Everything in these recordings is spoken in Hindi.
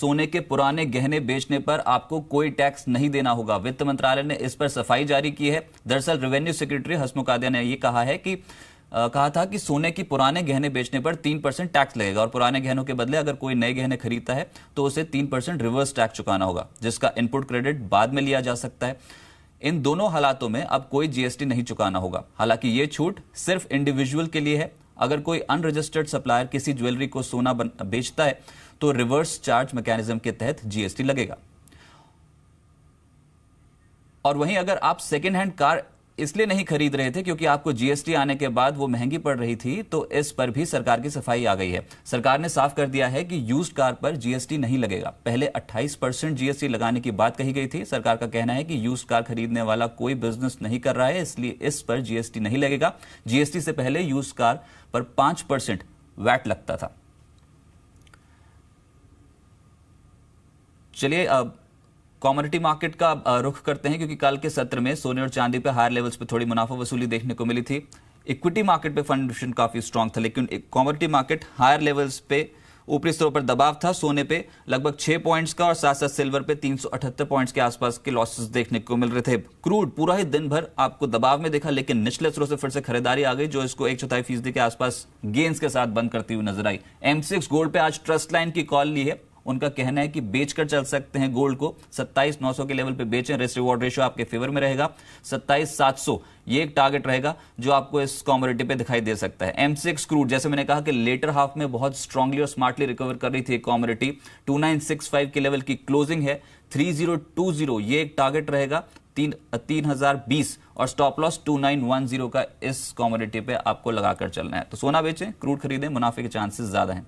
सोने के पुराने गहने बेचने पर आपको कोई टैक्स नहीं देना होगा। वित्त मंत्रालय ने इस पर सफाई जारी की है। दरअसल रेवेन्यू सेक्रेटरी हसमुख आद्या ने यह कहा था कि सोने की पुराने गहने बेचने पर 3% टैक्स लगेगा और पुराने गहनों के बदले अगर कोई नए गहने खरीदता है तो उसे 3% रिवर्स टैक्स चुकाना होगा, जिसका इनपुट क्रेडिट बाद में लिया जा सकता है। इन दोनों हालातों में अब कोई जीएसटी नहीं चुकाना होगा। हालांकि यह छूट सिर्फ इंडिविजुअल के लिए है। अगर कोई अनरजिस्टर्ड सप्लायर किसी ज्वेलरी को सोना बेचता है तो रिवर्स चार्ज मैकेनिज्म के तहत जीएसटी लगेगा। और वहीं अगर आप सेकेंड हैंड कार इसलिए नहीं खरीद रहे थे क्योंकि आपको जीएसटी आने के बाद वो महंगी पड़ रही थी, तो इस पर भी सरकार की सफाई आ गई है। सरकार ने साफ कर दिया है कि यूज्ड कार पर जीएसटी नहीं लगेगा। पहले 28% जीएसटी लगाने की बात कही गई थी। सरकार का कहना है कि यूज्ड कार खरीदने वाला कोई बिजनेस नहीं कर रहा है, इसलिए इस पर जीएसटी नहीं लगेगा। जीएसटी से पहले यूज्ड कार पर 5% वैट लगता था। चलिए अब कमोडिटी मार्केट का रुख करते हैं, क्योंकि कल के सत्र में सोने और चांदी पे हायर लेवल्स पे थोड़ी मुनाफा वसूली देखने को मिली थी। इक्विटी मार्केट पे फंडेशन काफी स्ट्रांग था, लेकिन कमोडिटी मार्केट हायर लेवल्स पे ऊपरी स्तरों पर दबाव था। सोने पे लगभग 6 पॉइंट्स का और साथ साथ सिल्वर पे 378 पॉइंट्स के आसपास के लॉसेस देखने को मिल रहे थे। क्रूड पूरा ही दिन भर आपको दबाव में देखा, लेकिन निचले स्तरों से फिर से खरीदारी आ गई, जो इसको 1/4% के आसपास गेंस के साथ बंद करती हुई नजर आई। M6 गोल्ड पे आज ट्रस्ट लाइन की कॉल ली है। उनका कहना है कि बेचकर चल सकते हैं गोल्ड को। 27,900 के लेवल पे बेचें, रिस्क रिवॉर्ड रेशियो आपके फेवर में रहेगा। 27,700 ये एक टारगेट रहेगा जो आपको इस कमोडिटी पे दिखाई दे सकता है। M6 क्रूड, जैसे मैंने कहा कि लेटर हाफ में बहुत स्ट्रांगली और स्मार्टली रिकवर कर रही थी कमोडिटी। 2965 के लेवल की क्लोजिंग है। 3020 ये एक टारगेट रहेगा। 3020 और स्टॉप लॉस 2910 का इस कमोडिटी पे आपको लगाकर चलना है। तो सोना बेचें, क्रूड खरीदें, मुनाफे के चांसेस ज्यादा हैं।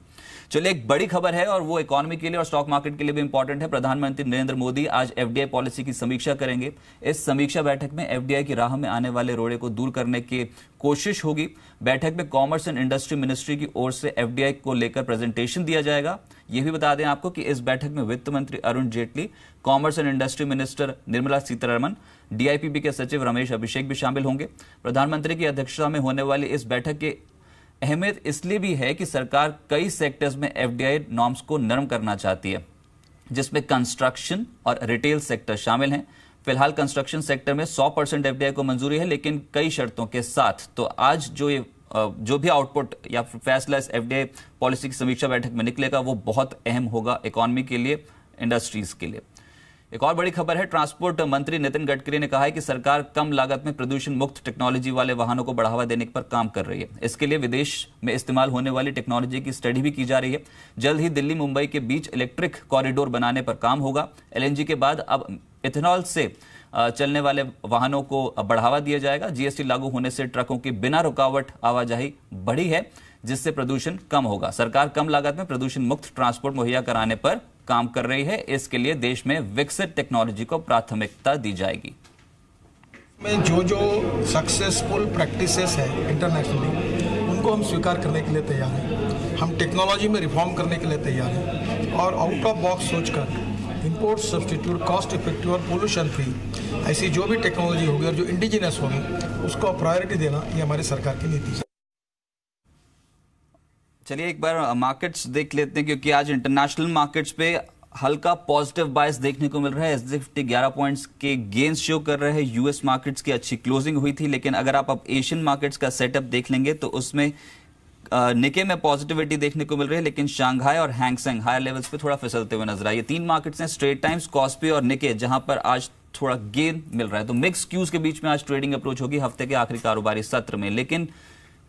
चलिए एक बड़ी खबर है और वो इकोनॉमी के लिए और स्टॉक मार्केट के लिए भी इंपॉर्टेंट है। प्रधानमंत्री नरेंद्र मोदी आज एफडीआई पॉलिसी की समीक्षा करेंगे। इस समीक्षा बैठक में एफडीआई की राह में आने वाले रोड़े को दूर करने की कोशिश होगी। बैठक में कॉमर्स एंड इंडस्ट्री मिनिस्ट्री की ओर से एफडीआई को लेकर प्रेजेंटेशन दिया जाएगा। यह भी बता दें आपको कि इस बैठक में वित्त मंत्री Arun Jaitley, commerce and industry minister Nirmala Sitharaman, DIPB के सचिव रमेश अभिषेक भी शामिल होंगे। प्रधानमंत्री की अध्यक्षता में होने वाली इस बैठक के अहमियत इसलिए भी है कि सरकार कई सेक्टर्स में एफडीआई नॉर्म्स को नरम करना चाहती है, जिसमें कंस्ट्रक्शन और रिटेल सेक्टर शामिल हैं। फिलहाल कंस्ट्रक्शन सेक्टर में 100% एफडीआई को मंजूरी है, लेकिन कई शर्तों के साथ। तो आज जो भी आउटपुट या फैसला इस एफडीआई पॉलिसी की समीक्षा बैठक में निकलेगा वो बहुत अहम होगा इकोनॉमी के लिए, इंडस्ट्रीज के लिए। एक और बड़ी खबर है, ट्रांसपोर्ट मंत्री नितिन गडकरी ने कहा है कि सरकार कम लागत में प्रदूषण मुक्त टेक्नोलॉजी वाले वाहनों को बढ़ावा देने पर काम कर रही है। इसके लिए विदेश में इस्तेमाल होने वाली टेक्नोलॉजी की स्टडी भी की जा रही है। जल्द ही दिल्ली मुंबई के बीच इलेक्ट्रिक कॉरिडोर बनाने पर काम होगा। एलएनजी के बाद अब इथेनॉल से चलने वाले वाहनों को बढ़ावा दिया जाएगा। जीएसटी लागू होने से ट्रकों की बिना रुकावट आवाजाही बढ़ी है, जिससे प्रदूषण कम होगा। सरकार कम लागत में प्रदूषण मुक्त ट्रांसपोर्ट मुहैया कराने पर काम कर रही है। इसके लिए देश में विकसित टेक्नोलॉजी को प्राथमिकता दी जाएगी। में जो सक्सेसफुल प्रैक्टिसेस है इंटरनेशनली, उनको हम स्वीकार करने के लिए तैयार हैं। हम टेक्नोलॉजी में रिफॉर्म करने के लिए तैयार हैं और आउट ऑफ बॉक्स सोचकर इंपोर्ट सब्सटीट्यूट, कॉस्ट इफेक्टिव और पोल्यूशन फ्री ऐसी जो भी टेक्नोलॉजी होगी और जो इंडिजिनस होगी उसको प्रायोरिटी देना, ये हमारी सरकार की नीति है। चलिए एक बार मार्केट्स देख लेते हैं, क्योंकि आज इंटरनेशनल मार्केट्स पे हल्का पॉजिटिव बायस देखने को मिल रहा है। एसजी 11 पॉइंट्स के गेंस शो कर रहे हैं। यूएस मार्केट्स की अच्छी क्लोजिंग हुई थी, लेकिन अगर आप अब एशियन मार्केट्स का सेटअप देख लेंगे तो उसमें निके में पॉजिटिविटी देखने को मिल रही है, लेकिन शांघाई और हैंगसेंग हायर लेवल्स पे थोड़ा फिसलते हुए नजर आए। ये तीन मार्केट्स हैं, स्ट्रेट टाइम्स, कॉस्पी और निके, जहां पर आज थोड़ा गेन मिल रहा है। तो मिक्स क्यूज के बीच में आज ट्रेडिंग अप्रोच होगी हफ्ते के आखिरी कारोबारी सत्र में। लेकिन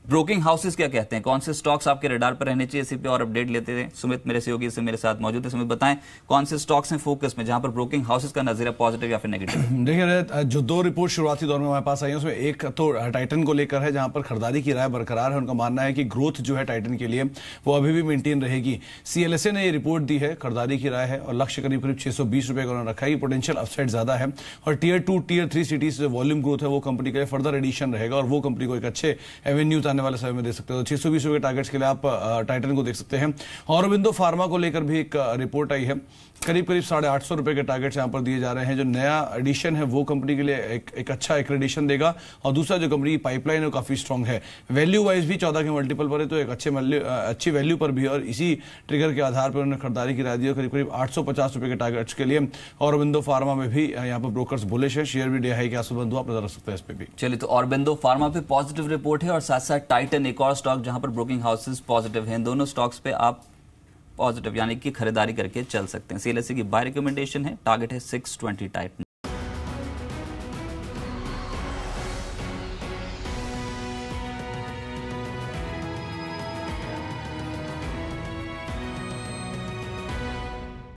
ब्रोकिंग हाउसेस क्या कहते हैं, कौन से स्टॉक्स आपके रडार पर रहने चाहिए, इसी पे और अपडेट लेते हैं। सुमित मेरे सहयोगी इसे मेरे साथ मौजूद है। सुमित बताएं कौन से स्टॉक्स हैं फोकस में, जहां पर ब्रोकिंग हाउसेस का नजरिया पॉजिटिव या फिर नेगेटिव? देखिए, जो दो रिपोर्ट शुरुआती दौर में हमारे पास आई है उसमें एक तो टाइटन को लेकर है, जहां पर खरीदारी की राय बरकरार है। उनका मानना है कि ग्रोथ जो है टाइटन के लिए वो अभी भी मेंटेन रहेगी। सीएलएसए ने ये रिपोर्ट दी है, खरीदारी की राय है और लक्ष्य करीब करीब 620 रुपए का उन्होंने रखा है। पोटेंशियल अपसाइड ज्यादा है और tier 2 tier 3 cities volume growth है वो कंपनी के लिए फर्दर एडिशन रहेगा और वो कंपनी को एक अच्छे एवेन्यू आने वाले समय में दे सकते हो। 620 रुपए के टारगेट्स के लिए आप टाइटन को देख सकते हैं। औरबिंदो फार्मा को लेकर भी एक रिपोर्ट आई है, करीब 850 रुपए के टारगेट्स यहाँ पर दिए जा रहे हैं। जो नया एडिशन है वो कंपनी के लिए एक अच्छा एक्रेडिशन देगा, और दूसरा जो कंपनी की पाइपलाइन है वो काफी स्ट्रांग है। वैल्यू वाइज भी 14 के मल्टीपल पर है, तो एक अच्छी वैल्यू पर भी, और इसी ट्रिगर के आधार पर उन्होंने खरीदारी की राय दी है करीब 850 रुपए के टारगेट्स के लिए। औरबिंदो फार्मा में भी यहाँ पर ब्रोकर्स बुलिश है, शेयर भी DI के आसपास बंद हुआ, आप नजर रख सकते हैं इस पे भी। चलिए, तो औरबिंदो फार्मा पे पॉजिटिव रिपोर्ट है और साथ साथ टाइटन एक और स्टॉक जहां पर ब्रोकिंग हाउसेस पॉजिटिव हैं। दोनों स्टॉक्स पे आप पॉजिटिव यानी कि खरीदारी करके चल सकते हैं। CLSA की बाय रिकमेंडेशन है, टारगेट है 620 टाइटन।